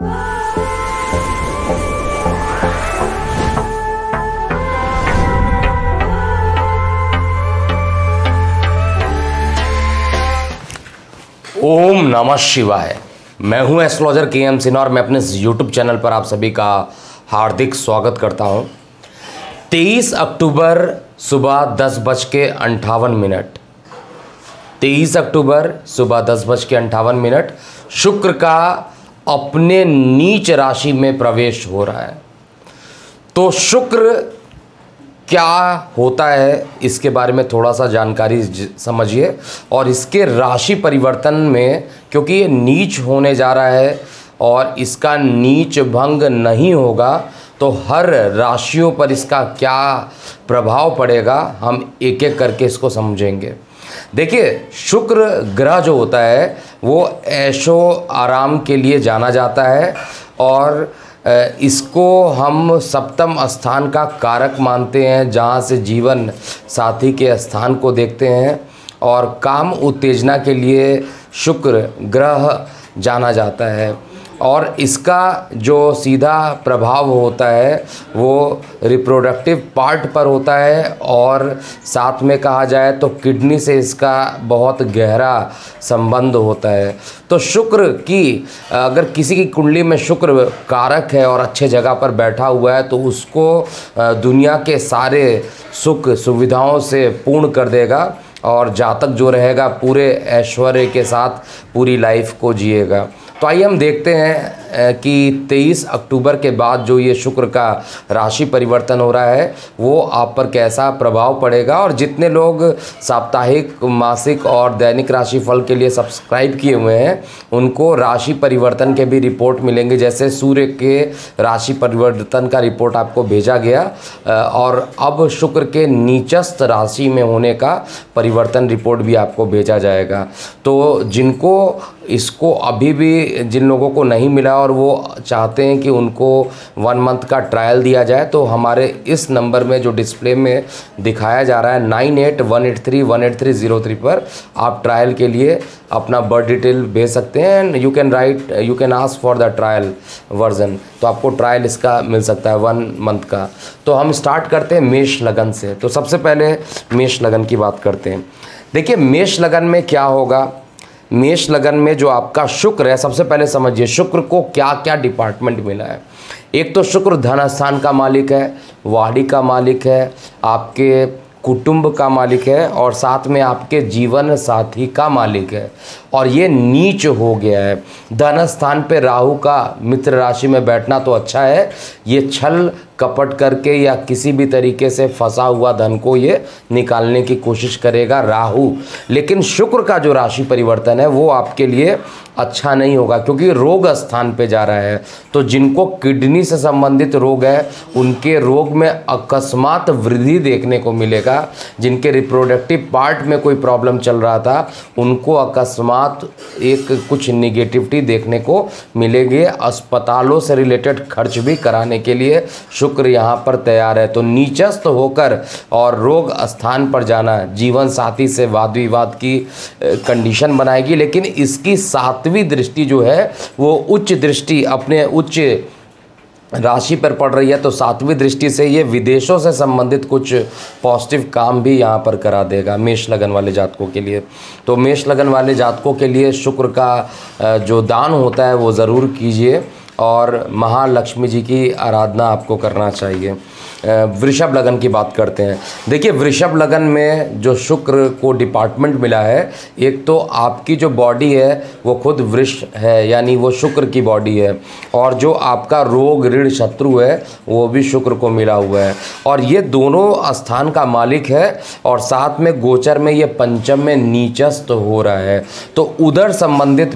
ओम नमः शिवाय। मैं हूं एस्ट्रोलॉजर के.एम. सिन्हा और मैं अपने यूट्यूब चैनल पर आप सभी का हार्दिक स्वागत करता हूं। 23 अक्टूबर सुबह 10:58 23 अक्टूबर सुबह 10:58 शुक्र का अपने नीच राशि में प्रवेश हो रहा है। तो शुक्र क्या होता है इसके बारे में थोड़ा सा जानकारी समझिए। और इसके राशि परिवर्तन में, क्योंकि ये नीच होने जा रहा है और इसका नीच भंग नहीं होगा, तो हर राशियों पर इसका क्या प्रभाव पड़ेगा हम एक एक करके इसको समझेंगे। देखिए, शुक्र ग्रह जो होता है वो ऐशो आराम के लिए जाना जाता है और इसको हम सप्तम स्थान का कारक मानते हैं, जहाँ से जीवन साथी के स्थान को देखते हैं और काम उत्तेजना के लिए शुक्र ग्रह जाना जाता है। और इसका जो सीधा प्रभाव होता है वो रिप्रोडक्टिव पार्ट पर होता है और साथ में कहा जाए तो किडनी से इसका बहुत गहरा संबंध होता है। तो शुक्र की अगर किसी की कुंडली में शुक्र कारक है और अच्छे जगह पर बैठा हुआ है तो उसको दुनिया के सारे सुख सुविधाओं से पूर्ण कर देगा और जातक जो रहेगा पूरे ऐश्वर्य के साथ पूरी लाइफ को जिएगा। तो आइए हम देखते हैं कि 23 अक्टूबर के बाद जो ये शुक्र का राशि परिवर्तन हो रहा है वो आप पर कैसा प्रभाव पड़ेगा। और जितने लोग साप्ताहिक, मासिक और दैनिक राशि फल के लिए सब्सक्राइब किए हुए हैं उनको राशि परिवर्तन के भी रिपोर्ट मिलेंगे। जैसे सूर्य के राशि परिवर्तन का रिपोर्ट आपको भेजा गया और अब शुक्र के नीचस्थ राशि में होने का परिवर्तन रिपोर्ट भी आपको भेजा जाएगा। तो जिनको इसको अभी भी जिन लोगों को नहीं मिला और वो चाहते हैं कि उनको 1 मंथ का ट्रायल दिया जाए तो हमारे इस नंबर में जो डिस्प्ले में दिखाया जा रहा है 9818318303 पर आप ट्रायल के लिए अपना बर्थ डिटेल भेज सकते हैं। You can ask for the trial version, तो आपको ट्रायल इसका मिल सकता है 1 मंथ का। तो हम स्टार्ट करते हैं मेष लगन से। तो सबसे पहले मेष लगन की बात करते हैं। देखिए, मेष लगन में क्या होगा। मेष लगन में जो आपका शुक्र है, सबसे पहले समझिए शुक्र को क्या क्या डिपार्टमेंट मिला है। एक तो शुक्र धन स्थान का मालिक है, वाणी का मालिक है, आपके कुटुंब का मालिक है और साथ में आपके जीवन साथी का मालिक है। और ये नीच हो गया है। धन स्थान पे राहु का मित्र राशि में बैठना तो अच्छा है, ये छल कपट करके या किसी भी तरीके से फंसा हुआ धन को ये निकालने की कोशिश करेगा राहु। लेकिन शुक्र का जो राशि परिवर्तन है वो आपके लिए अच्छा नहीं होगा, क्योंकि रोग स्थान पे जा रहा है। तो जिनको किडनी से संबंधित रोग है उनके रोग में अकस्मात वृद्धि देखने को मिलेगा। जिनके रिप्रोडक्टिव पार्ट में कोई प्रॉब्लम चल रहा था उनको अकस्मात एक कुछ निगेटिविटी देखने को मिलेगी। अस्पतालों से रिलेटेड खर्च भी कराने के लिए शुक्र यहाँ पर तैयार है। तो नीचस्थ होकर और रोग स्थान पर जाना जीवन साथी से वाद विवाद की कंडीशन बनाएगी। लेकिन इसकी 7वीं दृष्टि जो है वो उच्च दृष्टि अपने उच्च राशि पर पड़ रही है। तो 7वीं दृष्टि से ये विदेशों से संबंधित कुछ पॉजिटिव काम भी यहाँ पर करा देगा मेष लगन वाले जातकों के लिए। तो मेष लगन वाले जातकों के लिए शुक्र का जो दान होता है वो ज़रूर कीजिए और महालक्ष्मी जी की आराधना आपको करना चाहिए। वृषभ लगन की बात करते हैं। देखिए, वृषभ लगन में जो शुक्र को डिपार्टमेंट मिला है, एक तो आपकी जो बॉडी है वो खुद वृष है, यानी वो शुक्र की बॉडी है। और जो आपका रोग ऋण शत्रु है वो भी शुक्र को मिला हुआ है और ये दोनों स्थान का मालिक है। और साथ में गोचर में ये पंचम में नीचस्थ हो रहा है। तो उधर संबंधित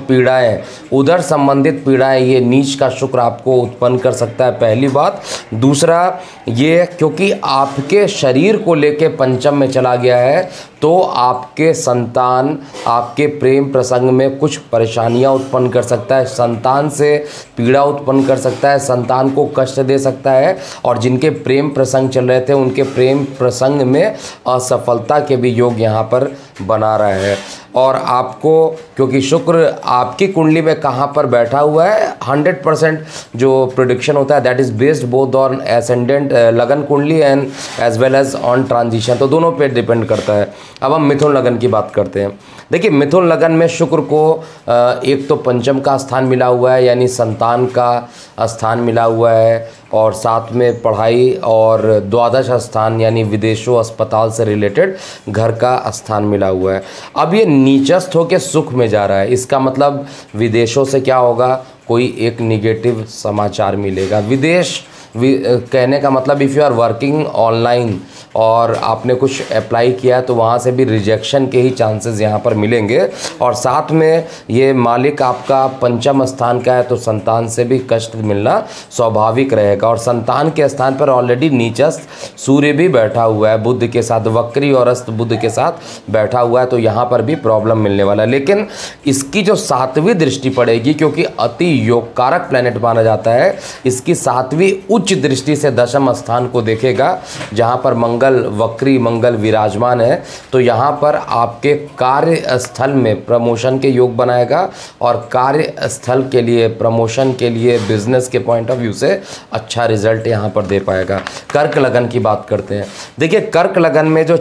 पीड़ाएं ये नीच का शुक्र आपको उत्पन्न कर सकता है, पहली बात। दूसरा, ये क्योंकि आपके शरीर को लेके पंचम में चला गया है तो आपके संतान आपके प्रेम प्रसंग में कुछ परेशानियां उत्पन्न कर सकता है, संतान से पीड़ा उत्पन्न कर सकता है, संतान को कष्ट दे सकता है, और जिनके प्रेम प्रसंग चल रहे थे उनके प्रेम प्रसंग में असफलता के भी योग यहाँ पर बना रहा है। और आपको, क्योंकि शुक्र आपकी कुंडली में कहाँ पर बैठा हुआ है, 100% जो प्रेडिक्शन होता है that is based both on ascendant lagna kundali and as well as on transition, तो दोनों पे डिपेंड करता है। अब हम मिथुन लगन की बात करते हैं। देखिए, मिथुन लगन में शुक्र को एक तो पंचम का स्थान मिला हुआ है, यानी संतान का स्थान मिला हुआ है, और साथ में पढ़ाई, और द्वादश स्थान यानी विदेशों अस्पताल से रिलेटेड घर का स्थान मिला हुआ है। अब ये नीचस्थ होकर सुख में जा रहा है, इसका मतलब विदेशों से क्या होगा, कोई एक निगेटिव समाचार मिलेगा। विदेश कहने का मतलब if you are working online और आपने कुछ अप्लाई किया तो वहाँ से भी रिजेक्शन के ही चांसेस यहाँ पर मिलेंगे, और साथ में ये मालिक आपका पंचम स्थान का है तो संतान से भी कष्ट मिलना स्वाभाविक रहेगा। और संतान के स्थान पर ऑलरेडी नीचस्थ सूर्य भी बैठा हुआ है बुध के साथ, वक्री और अस्त बुध के साथ बैठा हुआ है, तो यहाँ पर भी प्रॉब्लम मिलने वाला है। लेकिन इसकी जो 7वीं दृष्टि पड़ेगी, क्योंकि अति योगकारक प्लैनेट माना जाता है, इसकी 7वीं उच्च दृष्टि से दशम स्थान को देखेगा, जहाँ पर मंगल वक्री मंगल विराजमान है, तो यहाँ पर आपके कार्यस्थल में प्रमोशन के योग बनाएगा, और कार्यस्थल के लिए प्रमोशन के लिए बिजनेस के पॉइंट ऑफ व्यू से अच्छा रिजल्ट यहाँ पर दे पाएगा। कर्क लगन की बात करते हैं। देखिए, कर्क लगन में जो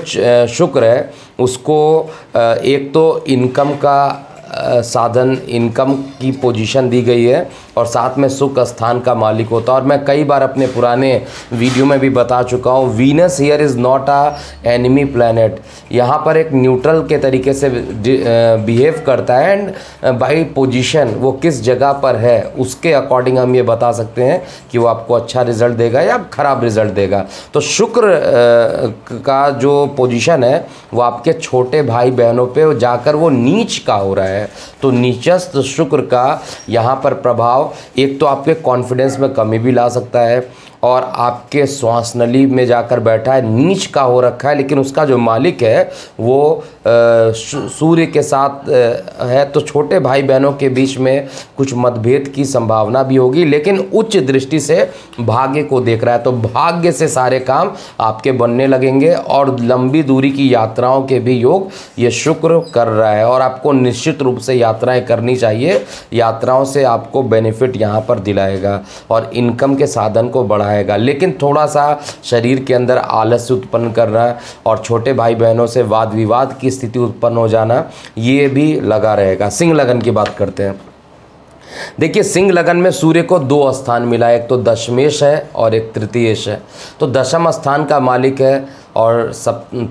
शुक्र है उसको एक तो इनकम का साधन, इनकम की पोजीशन दी गई है, और साथ में सुख स्थान का मालिक होता है। और मैं कई बार अपने पुराने वीडियो में भी बता चुका हूँ, Venus here is not a enemy planet, यहाँ पर एक न्यूट्रल के तरीके से बिहेव करता है, एंड बाई पोजीशन वो किस जगह पर है उसके अकॉर्डिंग हम ये बता सकते हैं कि वो आपको अच्छा रिजल्ट देगा या खराब रिजल्ट देगा। तो शुक्र का जो पोजीशन है वो आपके छोटे भाई बहनों पे जाकर वो नीच का हो रहा है, तो नीचस्थ शुक्र का यहाँ पर प्रभाव एक तो आपके कॉन्फिडेंस में कमी भी ला सकता है, और आपके श्वास नली में जाकर बैठा है, नीच का हो रखा है, लेकिन उसका जो मालिक है वो सूर्य के साथ है, तो छोटे भाई बहनों के बीच में कुछ मतभेद की संभावना भी होगी, लेकिन उच्च दृष्टि से भाग्य को देख रहा है, तो भाग्य से सारे काम आपके बनने लगेंगे, और लंबी दूरी की यात्राओं के भी योग ये शुक्र कर रहा है, और आपको निश्चित रूप से यात्राएं करनी चाहिए, यात्राओं से आपको बेनिफिट यहाँ पर दिलाएगा और इनकम के साधन को बढ़ाएगा। लेकिन थोड़ा सा शरीर के अंदर आलस्य उत्पन्न करना और छोटे भाई बहनों से वाद विवाद की स्थिति उत्पन्न हो जाना, ये भी लगा रहेगा। सिंह लगन की बात करते हैं। देखिए, सिंह लगन में सूर्य को 2 स्थान मिला है, एक तो दशमेश है और एक तृतीयेश है, तो दशम स्थान का मालिक है और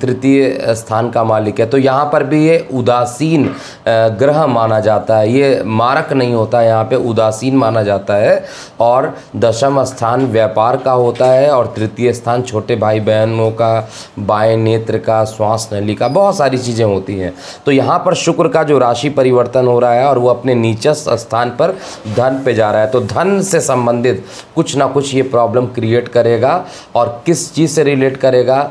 तृतीय स्थान का मालिक है, तो यहाँ पर भी ये उदासीन ग्रह माना जाता है, ये मारक नहीं होता, यहाँ पे उदासीन माना जाता है। और दशम स्थान व्यापार का होता है, और तृतीय स्थान छोटे भाई बहनों का, बाएं नेत्र का, श्वास नली का, बहुत सारी चीज़ें होती हैं। तो यहाँ पर शुक्र का जो राशि परिवर्तन हो रहा है और वो अपने नीचस्थ स्थान पर धन पे जा रहा है, तो धन से संबंधित कुछ ना कुछ ये प्रॉब्लम क्रिएट करेगा। और किस चीज़ से रिलेट करेगा,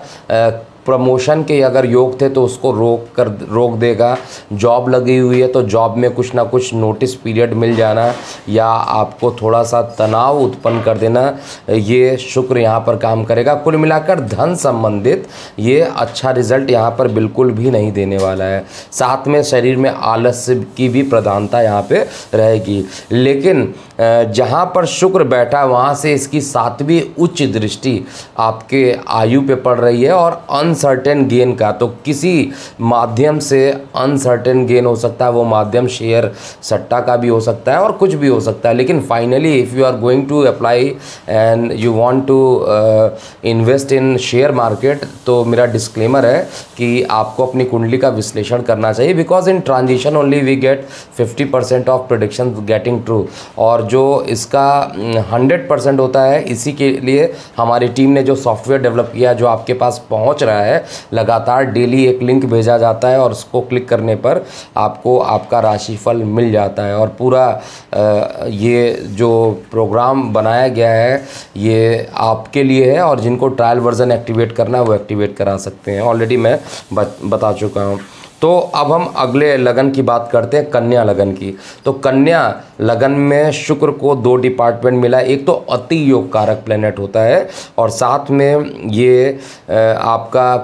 प्रमोशन के अगर योग थे तो उसको रोक देगा, जॉब लगी हुई है तो जॉब में कुछ ना कुछ नोटिस पीरियड मिल जाना या आपको थोड़ा सा तनाव उत्पन्न कर देना, ये शुक्र यहाँ पर काम करेगा। कुल मिलाकर धन संबंधित ये अच्छा रिजल्ट यहाँ पर बिल्कुल भी नहीं देने वाला है। साथ में शरीर में आलस्य की भी प्रधानता यहाँ पे रहेगी, लेकिन जहाँ पर शुक्र बैठा वहाँ से इसकी 7वीं उच्च दृष्टि आपके आयु पे पड़ रही है और अनसर्टेन गेन का, तो किसी माध्यम से अनसर्टेन गेन हो सकता है, वो माध्यम शेयर सट्टा का भी हो सकता है और कुछ भी हो सकता है। लेकिन finally if you are going to apply and you want to invest in share market, तो मेरा डिस्क्लेमर है कि आपको अपनी कुंडली का विश्लेषण करना चाहिए, because in transition only we get 50% of prediction getting true. और और जो इसका 100% होता है, इसी के लिए हमारी टीम ने जो सॉफ्टवेयर डेवलप किया, जो आपके पास पहुंच रहा है लगातार, डेली एक लिंक भेजा जाता है और उसको क्लिक करने पर आपको आपका राशिफल मिल जाता है। और पूरा ये जो प्रोग्राम बनाया गया है ये आपके लिए है, और जिनको ट्रायल वर्जन एक्टिवेट करना है वो एक्टिवेट करा सकते हैं, ऑलरेडी मैं बता चुका हूँ। तो अब हम अगले लगन की बात करते हैं, कन्या लगन की। तो कन्या लगन में शुक्र को 2 डिपार्टमेंट मिला है। एक तो अति योग कारक प्लेनेट होता है, और साथ में ये आपका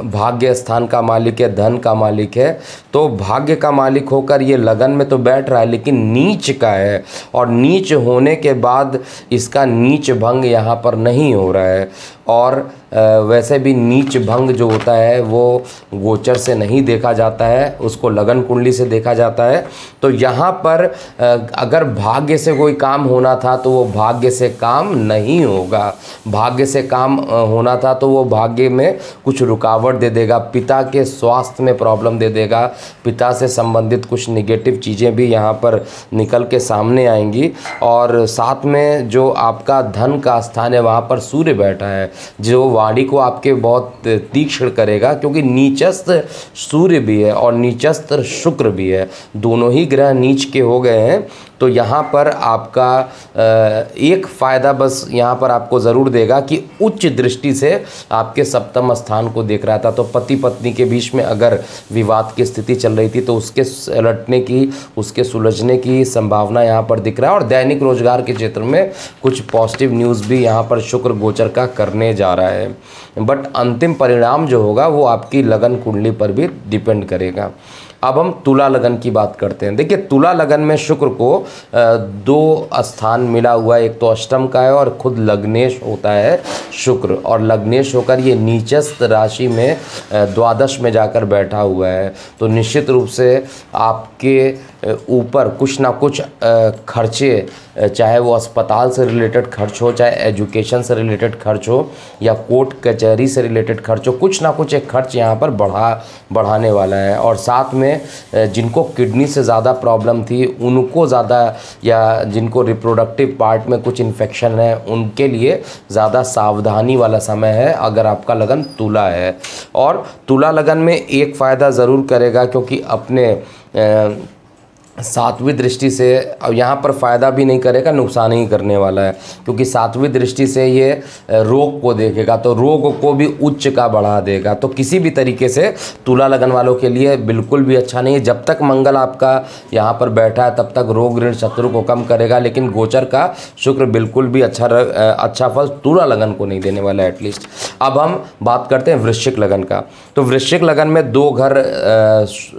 भाग्य स्थान का मालिक है, धन का मालिक है। तो भाग्य का मालिक होकर ये लगन में तो बैठ रहा है, लेकिन नीच का है, और नीच होने के बाद इसका नीच भंग यहाँ पर नहीं हो रहा है। और वैसे भी नीच भंग जो होता है वो गोचर से नहीं देखा जाता है, उसको लगन कुंडली से देखा जाता है। तो यहाँ पर अगर भाग्य से कोई काम होना था तो वो भाग्य से काम नहीं होगा। भाग्य से काम होना था तो वो भाग्य में कुछ रुकावट दे देगा, पिता के स्वास्थ्य में प्रॉब्लम दे देगा, पिता से संबंधित कुछ निगेटिव चीज़ें भी यहाँ पर निकल के सामने आएंगी। और साथ में जो आपका धन का स्थान है वहाँ पर सूर्य बैठा है, जो वाणी को आपके बहुत तीक्ष्ण करेगा, क्योंकि नीचस्थ सूर्य भी है और नीचस्थ शुक्र भी है, दोनों ही ग्रह नीच के हो गए हैं। तो यहाँ पर आपका एक फ़ायदा बस यहाँ पर आपको ज़रूर देगा कि उच्च दृष्टि से आपके सप्तम स्थान को देख रहा था। तो पति पत्नी के बीच में अगर विवाद की स्थिति चल रही थी तो उसके लटने की, उसके सुलझने की संभावना यहाँ पर दिख रहा है। और दैनिक रोजगार के क्षेत्र में कुछ पॉजिटिव न्यूज़ भी यहाँ पर शुक्र गोचर का करने जा रहा है। बट अंतिम परिणाम जो होगा वो आपकी लगन कुंडली पर भी डिपेंड करेगा। अब हम तुला लगन की बात करते हैं। देखिए, तुला लगन में शुक्र को 2 स्थान मिला हुआ है, एक तो अष्टम का है और खुद लग्नेश होता है शुक्र, और लग्नेश होकर ये नीचस्थ राशि में द्वादश में जाकर बैठा हुआ है। तो निश्चित रूप से आपके ऊपर कुछ ना कुछ खर्चे, चाहे वो अस्पताल से रिलेटेड खर्च हो, चाहे एजुकेशन से रिलेटेड खर्च हो, या कोर्ट कचहरी से रिलेटेड खर्च हो, कुछ ना कुछ एक खर्च यहाँ पर बढ़ाने वाला है। और साथ में जिनको किडनी से ज़्यादा प्रॉब्लम थी उनको ज़्यादा, या जिनको रिप्रोडक्टिव पार्ट में कुछ इन्फेक्शन है उनके लिए ज़्यादा सावधानी वाला समय है अगर आपका लगन तुला है। और तुला लगन में एक फ़ायदा ज़रूर करेगा, क्योंकि अपने 7वीं दृष्टि से, अब यहाँ पर फ़ायदा भी नहीं करेगा, नुकसान ही करने वाला है, क्योंकि 7वीं दृष्टि से ये रोग को देखेगा, तो रोग को भी उच्च का बढ़ा देगा। तो किसी भी तरीके से तुला लगन वालों के लिए बिल्कुल भी अच्छा नहीं है। जब तक मंगल आपका यहाँ पर बैठा है तब तक रोग ऋण शत्रु को कम करेगा, लेकिन गोचर का शुक्र बिल्कुल भी अच्छा फल तुला लगन को नहीं देने वाला है एटलीस्ट। अब हम बात करते हैं वृश्चिक लगन का। तो वृश्चिक लगन में 2 घर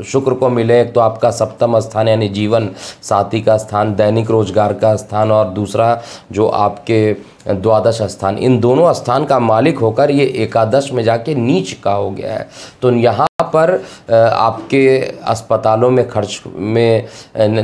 शुक्र को मिले, एक तो आपका सप्तम स्थान यानी जीवन साथी का स्थान, दैनिक रोजगार का स्थान, और दूसरा जो आपके द्वादश स्थान। इन दोनों स्थान का मालिक होकर ये एकादश में जाके नीच का हो गया है। तो यहाँ पर आपके अस्पतालों में खर्च में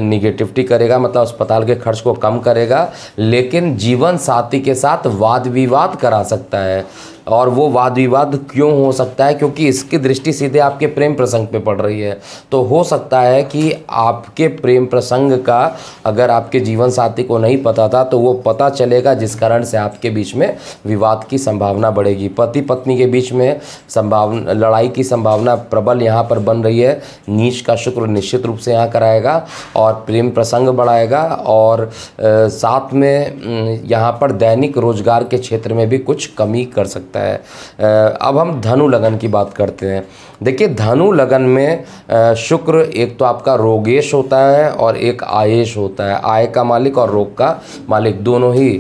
निगेटिविटी करेगा, मतलब अस्पताल के खर्च को कम करेगा, लेकिन जीवन साथी के साथ वाद विवाद करा सकता है। और वो वाद विवाद क्यों हो सकता है? क्योंकि इसकी दृष्टि सीधे आपके प्रेम प्रसंग पे पड़ रही है। तो हो सकता है कि आपके प्रेम प्रसंग का अगर आपके जीवन साथी को नहीं पता था तो वो पता चलेगा, जिस कारण से आपके बीच में विवाद की संभावना बढ़ेगी। पति पत्नी के बीच में लड़ाई की संभावना प्रबल यहाँ पर बन रही है। नीच का शुक्र निश्चित रूप से यहाँ कराएगा और प्रेम प्रसंग बढ़ाएगा, और साथ में यहाँ पर दैनिक रोजगार के क्षेत्र में भी कुछ कमी कर सकता है। अब हम धनु लगन की बात करते हैं। देखिए, धनु लगन में शुक्र एक तो आपका रोगेश होता है और एक आयेश होता है। आय का मालिक और रोग का मालिक दोनों ही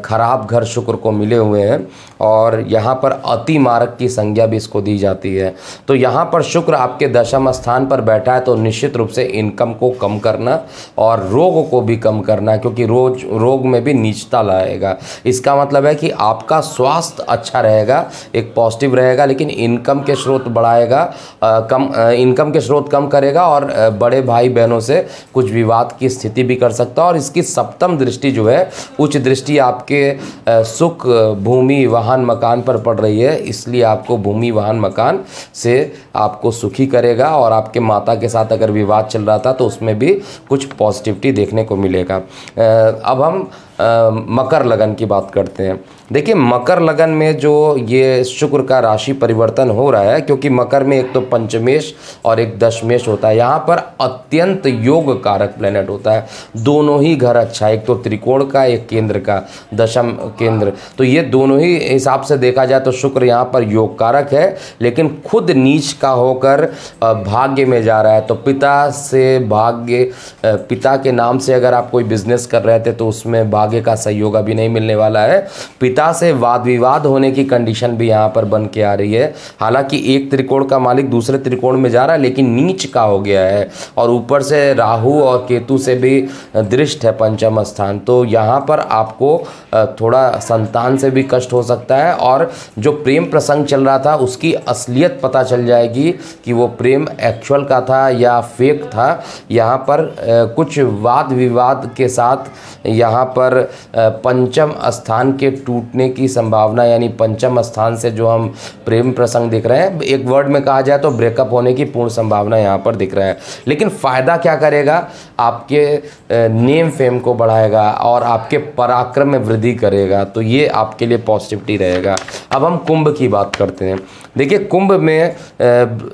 खराब घर शुक्र को मिले हुए हैं, और यहाँ पर अति मारक की संज्ञा भी इसको दी जाती है। तो यहाँ पर शुक्र आपके दशम स्थान पर बैठा है, तो निश्चित रूप से इनकम को कम करना और रोग को भी कम करना, क्योंकि रोग में भी नीचता लाएगा। इसका मतलब है कि आपका स्वास्थ्य अच्छा रहेगा, एक पॉजिटिव रहेगा, लेकिन इनकम के स्रोत बढ़ाएगा, इनकम के स्रोत कम करेगा, और बड़े भाई बहनों से कुछ विवाद की स्थिति भी कर सकता है। और इसकी सप्तम दृष्टि जो है, उच्च दृष्टि आपके सुख भूमि वाहन मकान पर पड़ रही है, इसलिए आपको भूमि वाहन मकान से आपको सुखी करेगा। और आपके माता के साथ अगर विवाद चल रहा था तो उसमें भी कुछ पॉजिटिविटी देखने को मिलेगा। अब हम मकर लगन की बात करते हैं। देखिए, मकर लगन में जो ये शुक्र का राशि परिवर्तन हो रहा है, क्योंकि मकर में एक तो पंचमेश और एक दशमेश होता है, यहाँ पर अत्यंत योग कारक प्लेनेट होता है। दोनों ही घर अच्छा है, एक तो त्रिकोण का, एक केंद्र का, दशम केंद्र, तो ये दोनों ही हिसाब से देखा जाए तो शुक्र यहाँ पर योग कारक है, लेकिन खुद नीच का होकर भाग्य में जा रहा है। तो पिता से भाग्य, पिता के नाम से अगर आप कोई बिजनेस कर रहे थे तो उसमें भाग्य का सहयोग अभी नहीं मिलने वाला है। पिता से वाद विवाद होने की कंडीशन भी यहाँ पर बन के आ रही है। हालांकि एक त्रिकोण का मालिक दूसरे त्रिकोण में जा रहा है, लेकिन नीच का हो गया है, और ऊपर से राहु और केतु से भी दृष्ट है पंचम स्थान। तो यहाँ पर आपको थोड़ा संतान से भी कष्ट हो सकता है, और जो प्रेम प्रसंग चल रहा था उसकी असलियत पता चल जाएगी कि वो प्रेम एक्चुअल का था या फेक था। यहाँ पर कुछ वाद विवाद के साथ यहाँ पर पंचम स्थान के टूटने की संभावना, यानी पंचम स्थान से जो हम प्रेम प्रसंग दिख रहे हैं, एक वर्ड में कहा जाए तो ब्रेकअप होने की पूर्ण संभावना यहाँ पर दिख रहा है। लेकिन फ़ायदा क्या करेगा? आपके नेम फेम को बढ़ाएगा और आपके पराक्रम में वृद्धि करेगा, तो ये आपके लिए पॉजिटिविटी रहेगा। अब हम कुंभ की बात करते हैं। देखिए, कुंभ में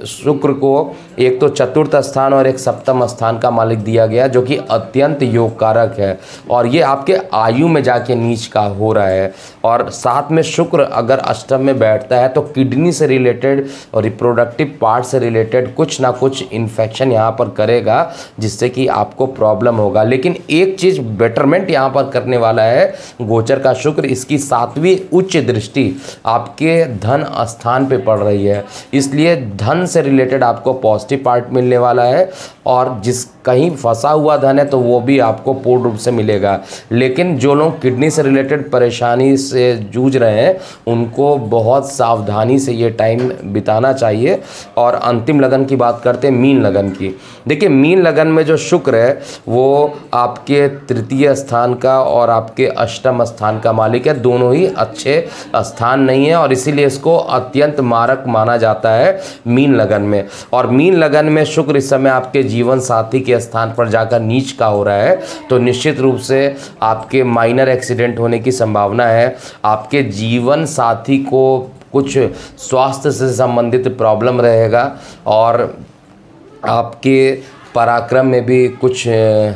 शुक्र को एक तो चतुर्थ स्थान और एक सप्तम स्थान का मालिक दिया गया, जो कि अत्यंत योग कारक है, और ये आपके आयु में जाके नीच का हो रहा है। और साथ में शुक्र अगर अष्टम में बैठता है तो किडनी से रिलेटेड और रिप्रोडक्टिव पार्ट से रिलेटेड कुछ ना कुछ इन्फेक्शन यहाँ पर करेगा, जिससे कि आपको प्रॉब्लम होगा। लेकिन एक चीज़ बेटरमेंट यहाँ पर करने वाला है गोचर का शुक्र, इसकी 7वीं उच्च दृष्टि आपके धन स्थान पे पड़ रही है, इसलिए धन से रिलेटेड आपको पॉजिटिव पार्ट मिलने वाला है। और जिस कहीं फंसा हुआ धन है तो वो भी आपको पूर्ण रूप से मिलेगा। लेकिन जो लोग किडनी से रिलेटेड परेशानी से जूझ रहे हैं उनको बहुत सावधानी से ये टाइम बिताना चाहिए। और अंतिम लगन की बात करते हैं, मीन लगन की। देखिए, मीन लगन में जो शुक्र है वो आपके तृतीय स्थान का और आपके अष्टम स्थान का मालिक है, दोनों ही अच्छे स्थान नहीं है, और इसीलिए इसको अत्यंत मारक माना जाता है मीन लगन में। और मीन लगन में शुक्र इस समय आपके जीवन साथी के स्थान पर जाकर नीच का हो रहा है, तो निश्चित रूप से आपके माइनर एक्सीडेंट होने की संभावना है। आपके जीवन साथी को कुछ स्वास्थ्य से संबंधित प्रॉब्लम रहेगा, और आपके पराक्रम में भी कुछ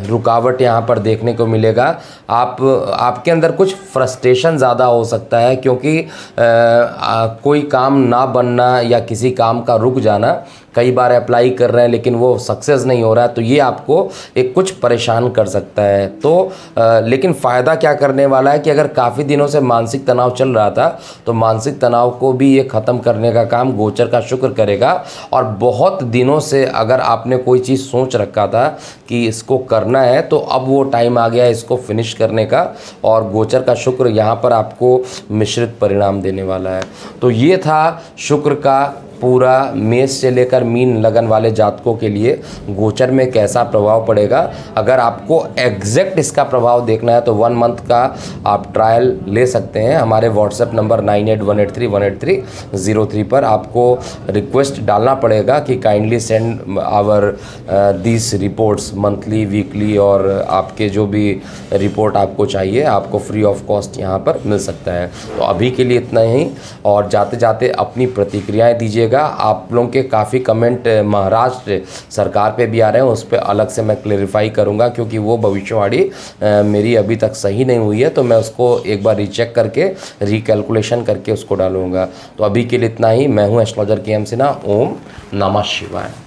रुकावट यहाँ पर देखने को मिलेगा। आपके अंदर कुछ फ्रस्ट्रेशन ज़्यादा हो सकता है, क्योंकि कोई काम ना बनना या किसी काम का रुक जाना, कई बार अप्लाई कर रहे हैं लेकिन वो सक्सेस नहीं हो रहा है, तो ये आपको एक कुछ परेशान कर सकता है। तो लेकिन फ़ायदा क्या करने वाला है कि अगर काफ़ी दिनों से मानसिक तनाव चल रहा था तो मानसिक तनाव को भी ये ख़त्म करने का काम गोचर का शुक्र करेगा। और बहुत दिनों से अगर आपने कोई चीज़ सोच रखा था कि इसको करना है, तो अब वो टाइम आ गया है इसको फिनिश करने का, और गोचर का शुक्र यहाँ पर आपको मिश्रित परिणाम देने वाला है। तो ये था शुक्र का पूरा मेष से लेकर मीन लगन वाले जातकों के लिए गोचर में कैसा प्रभाव पड़ेगा। अगर आपको एग्जैक्ट इसका प्रभाव देखना है तो 1 मंथ का आप ट्रायल ले सकते हैं। हमारे व्हाट्सएप नंबर 9818318303 पर आपको रिक्वेस्ट डालना पड़ेगा कि kindly send our this reports monthly, weekly, और आपके जो भी रिपोर्ट आपको चाहिए आपको फ्री ऑफ कॉस्ट यहाँ पर मिल सकता है। तो अभी के लिए इतना ही, और जाते जाते अपनी प्रतिक्रियाएँ दीजिए। आप लोगों के काफ़ी कमेंट महाराष्ट्र सरकार पे भी आ रहे हैं, उस पर अलग से मैं क्लेरिफाई करूंगा, क्योंकि वो भविष्यवाणी मेरी अभी तक सही नहीं हुई है, तो मैं उसको एक बार रीचेक करके रिकैलकुलेशन करके उसको डालूंगा। तो अभी के लिए इतना ही। मैं हूं एस्ट्रोलॉजर KM सिन्हा। ओम नमः शिवाय।